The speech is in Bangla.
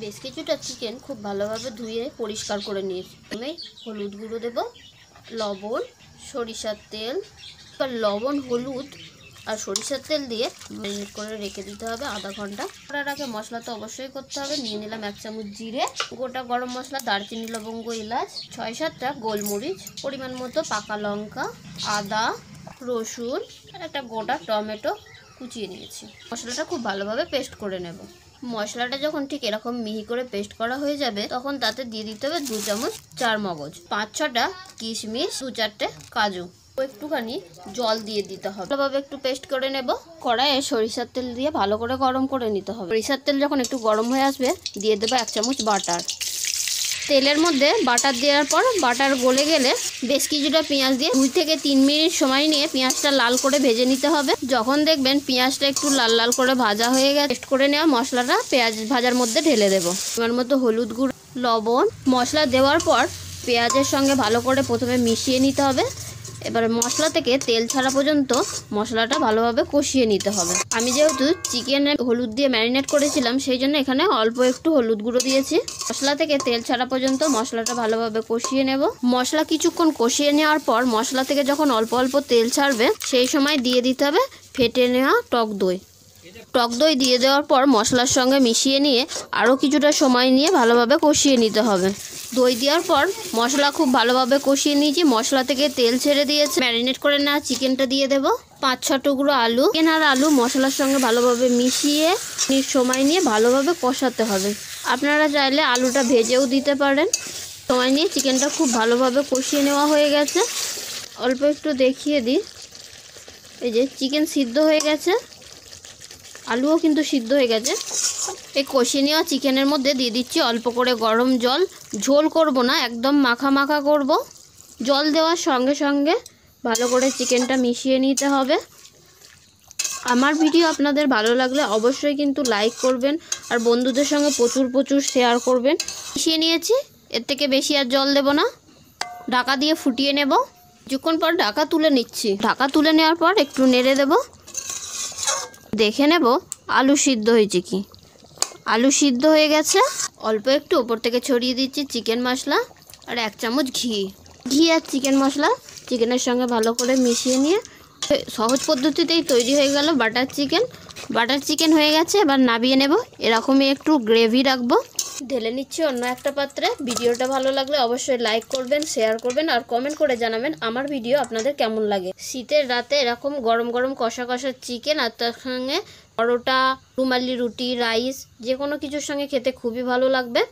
বেশ কিছুটা চিকেন খুব ভালোভাবে ধুয়ে পরিষ্কার করে নিয়েছি। আমি হলুদ গুঁড়ো দেব, লবণ, সরিষার তেল। এবার লবণ, হলুদ আর সরিষার তেল দিয়ে ম্যারিনেট করে রেখে দিতে হবে আধা ঘন্টা। করার আগে মশলা তো অবশ্যই করতে হবে। নিয়ে নিলাম 1 চামচ জিরে, গোটা গরম মশলা, দারচিনি, লবঙ্গ, এলাচ, 6-7টা গোলমরিচ, পরিমাণ মতো পাকা লঙ্কা, আদা, রসুন আর একটা গোটা টমেটো কুচিয়ে নিয়েছি। মশলাটা খুব ভালোভাবে পেস্ট করে নেব। মশলাটা যখন ঠিক এরকম মিহি করে পেস্ট করা হয়ে যাবে তখন তাতে দিয়ে দিতে হবে 2 চামচ চার মগজ, 5-6টা কিশমিশ, 2-4টে কাজু, একটুখানি জল দিয়ে দিতে হবে। ভালোভাবে একটু পেস্ট করে নেব। কড়াইয়ে সরিষার তেল দিয়ে ভালো করে গরম করে নিতে হবে। সরিষার তেল যখন একটু গরম হয়ে আসবে দিয়ে দেবো 1 চামচ বাটার। তেলের মধ্যে বাটার দেওয়ার পর বাটার গলে গেলে বেশ কিছুটা পেঁয়াজ দিয়ে 2 থেকে 3 মিনিট সময় নিয়ে পেঁয়াজটা লাল করে ভেজে নিতে হবে। যখন দেখবেন পেঁয়াজটা একটু লাল লাল করে ভাজা হয়ে গেছে, পেস্ট করে নেওয়া মশলাটা পেঁয়াজ ভাজার মধ্যে ঢেলে দেবো। এবার মতো হলুদ গুঁড়ো, লবণ, মশলা দেওয়ার পর পেঁয়াজের সঙ্গে ভালো করে প্রথমে মিশিয়ে নিতে হবে। এবার মশলা থেকে তেল ছাড়া পর্যন্ত মশলাটা ভালোভাবে কষিয়ে নিতে হবে। আমি যেহেতু চিকেনে হলুদ দিয়ে ম্যারিনেট করেছিলাম সেই জন্য এখানে অল্প একটু হলুদ গুঁড়ো দিয়েছি। মশলা থেকে তেল ছাড়া পর্যন্ত মশলাটা ভালোভাবে কষিয়ে নেব। মশলা কিছুক্ষণ কষিয়ে নেওয়ার পর মশলা থেকে যখন অল্প অল্প তেল ছাড়বে সেই সময় দিয়ে দিতে হবে ফেটে নেওয়া টক দই। টক দই দিয়ে দেওয়ার পর মশলার সঙ্গে মিশিয়ে নিয়ে আরও কিছুটা সময় নিয়ে ভালোভাবে কষিয়ে নিতে হবে। দই দেওয়ার পর মশলা খুব ভালোভাবে কষিয়ে নিয়েছি। মশলা থেকে তেল ছেড়ে দিয়েছে। ম্যারিনেট করে নেওয়া চিকেনটা দিয়ে দেবো। 5-6 টুকরো আলু, চিকেন আর আলু মশলার সঙ্গে ভালোভাবে মিশিয়ে সময় নিয়ে ভালোভাবে কষাতে হবে। আপনারা চাইলে আলুটা ভেজেও দিতে পারেন। সময় নিয়ে চিকেনটা খুব ভালোভাবে কষিয়ে নেওয়া হয়ে গেছে। অল্প একটু দেখিয়ে দিই, এই যে চিকেন সিদ্ধ হয়ে গেছে, আলুও কিন্তু সিদ্ধ হয়ে গেছে। এই কষিয়ে নেওয়া চিকেনের মধ্যে দিয়ে দিচ্ছি অল্প করে গরম জল। ঝোল করব না, একদম মাখা মাখা করব। জল দেওয়ার সঙ্গে সঙ্গে ভালো করে চিকেনটা মিশিয়ে নিতে হবে। আমার ভিডিও আপনাদের ভালো লাগলে অবশ্যই কিন্তু লাইক করবেন আর বন্ধুদের সঙ্গে প্রচুর প্রচুর শেয়ার করবেন। মিশিয়ে নিয়েছি, এর থেকে বেশি আর জল দেব না। ঢাকা দিয়ে ফুটিয়ে নেব। কিছুক্ষণ পর ঢাকা তুলে নিচ্ছি। ঢাকা তুলে নেওয়ার পর একটু নেড়ে দেব। দেখে নেব আলু সিদ্ধ হয়েছে কি। আলু সিদ্ধ হয়ে গেছে। অল্প একটু ওপর থেকে ছড়িয়ে দিচ্ছি চিকেন মশলা আর 1 চামচ ঘি আর চিকেন মশলা চিকেনের সঙ্গে ভালো করে মিশিয়ে নিয়ে সহজ পদ্ধতিতেই তৈরি হয়ে গেল বাটার চিকেন। বাটার চিকেন হয়ে গেছে, এবার নামিয়ে নেব। এরকমই একটু গ্রেভি রাখবো। ঢেলে নিচ্ছি অন্য একটা পাত্রে। ভিডিওটা ভালো লাগলে অবশ্যই লাইক করবেন, শেয়ার করবেন আর কমেন্ট করে জানাবেন আমার ভিডিও আপনাদের কেমন লাগে। শীতের রাতে এরকম গরম গরম কষা কষা চিকেন আর তার সঙ্গে পরোটা, রুমালি রুটি, রাইস যে কোনো কিছুর সঙ্গে খেতে খুবই ভালো লাগবে।